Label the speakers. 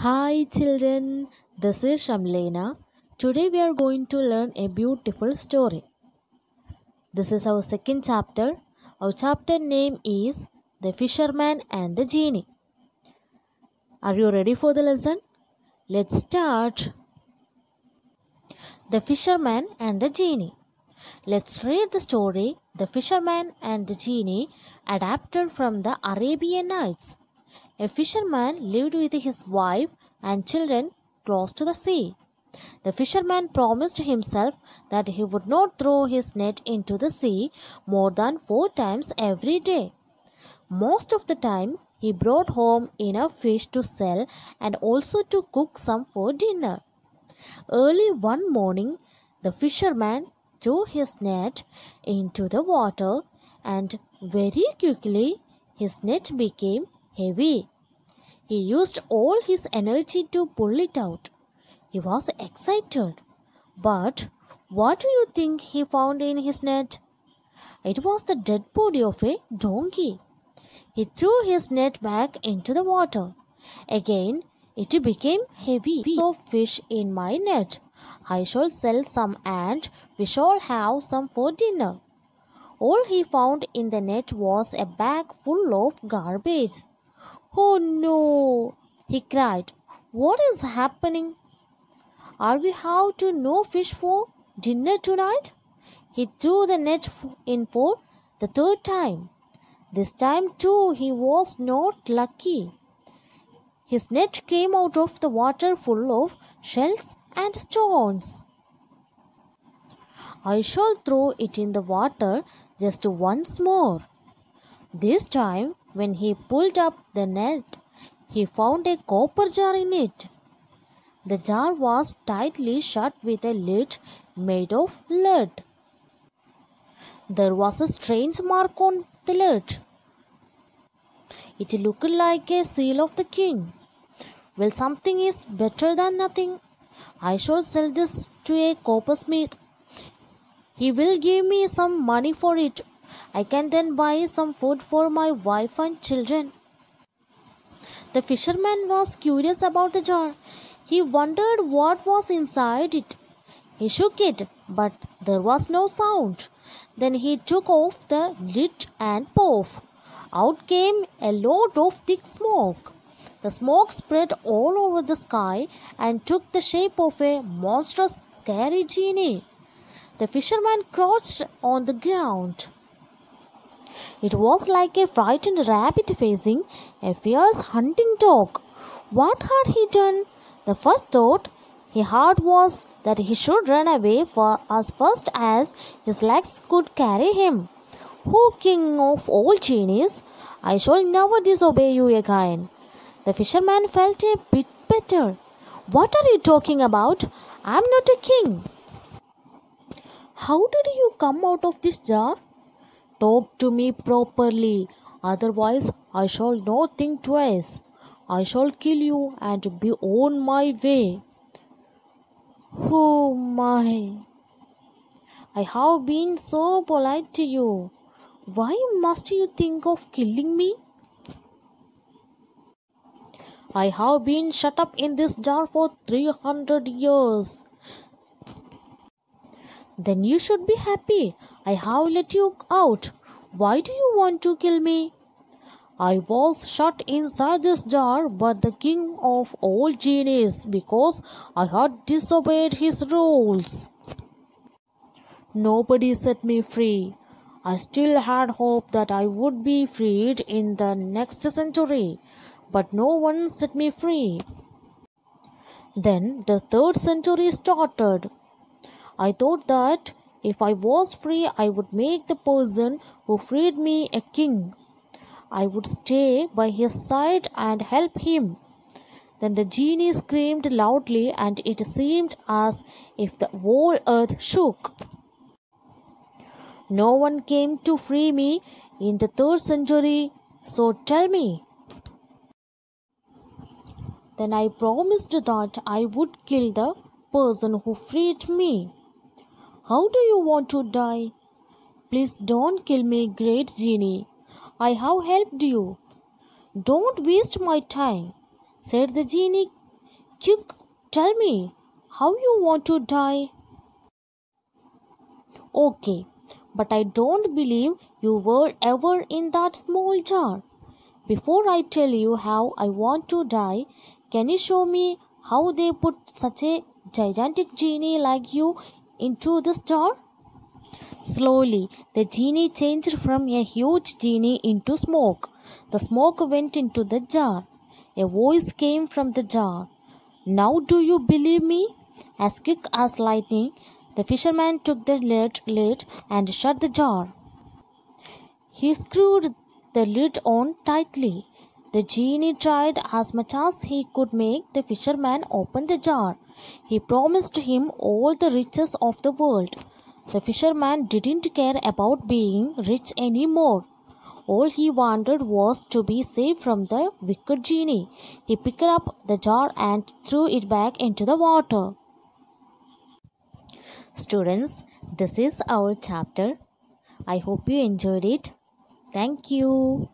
Speaker 1: Hi children, this is Shamlena. Today we are going to learn a beautiful story. This is our second chapter. Our chapter name is The Fisherman and the Genie. Are you ready for the lesson? Let's start. The Fisherman and the Genie. Let's read the story The Fisherman and the Genie, adapted from the Arabian Nights. A fisherman lived with his wife and children close to the sea. The fisherman promised himself that he would not throw his net into the sea more than 4 times every day. Most of the time, he brought home enough fish to sell and also to cook some for dinner. Early one morning, the fisherman threw his net into the water, and very quickly his net became heavy. He used all his energy to pull it out. He was excited. But what do you think he found in his net? It was the dead body of a donkey. He threw his net back into the water. Again, it became heavy. Of fish in my net. I shall sell some and we shall have some for dinner. All he found in the net was a bag full of garbage. Oh no, he cried. What is happening? Are we have to no fish for dinner tonight? He threw the net in for the third time. This time too he was not lucky. His net came out of the water full of shells and stones. I shall throw it in the water just once more. This time, when he pulled up the net, he found a copper jar in it. The jar was tightly shut with a lid made of lead. There was a strange mark on the lid. It looked like a seal of the king. Well, something is better than nothing. I shall sell this to a coppersmith. He will give me some money for it. I can then buy some food for my wife and children. The fisherman was curious about the jar. He wondered what was inside it. He shook it, but there was no sound. Then he took off the lid and poof! Out came a lot of thick smoke. The smoke spread all over the sky and took the shape of a monstrous, scary genie. The fisherman crouched on the ground. It was like a frightened rabbit facing a fierce hunting dog. What had he done? The first thought he had was that he should run away as fast as his legs could carry him. "O king of all genies, I shall never disobey you again." The fisherman felt a bit better. "What are you talking about? I am not a king." "How did you come out of this jar?" "Talk to me properly, otherwise I shall not think twice. I shall kill you and be on my way." "Oh my! I have been so polite to you. Why must you think of killing me?" "I have been shut up in this jar for 300 years. "Then you should be happy. I have let you out. Why do you want to kill me?" "I was shut inside this jar by the king of all genies because I had disobeyed his rules. Nobody set me free. I still had hope that I would be freed in the next century, but no one set me free. Then the third century started. I thought that if I was free, I would make the person who freed me a king. I would stay by his side and help him." Then the genie screamed loudly, and it seemed as if the whole earth shook. "No one came to free me in the third century, so tell me." Then I promised that I would kill the person who freed me. "How do you want to die?" "Please don't kill me, great genie. I have helped you." "Don't waste my time," said the genie Quick, tell me, how you want to die? Okay, but I don't believe you were ever in that small jar. Before I tell you how I want to die, can you show me how they put such a gigantic genie like you into this jar? Slowly, the genie changed from a huge genie into smoke. The smoke went into the jar. A voice came from the jar. Now do you believe me? As quick as lightning, the fisherman took the lid and shut the jar. He screwed the lid on tightly. The genie tried as much as he could make the fisherman open the jar. He promised him all the riches of the world. The fisherman didn't care about being rich anymore. All he wanted was to be safe from the wicked genie. He picked up the jar and threw it back into the water. Students, this is our chapter. I hope you enjoyed it. Thank you.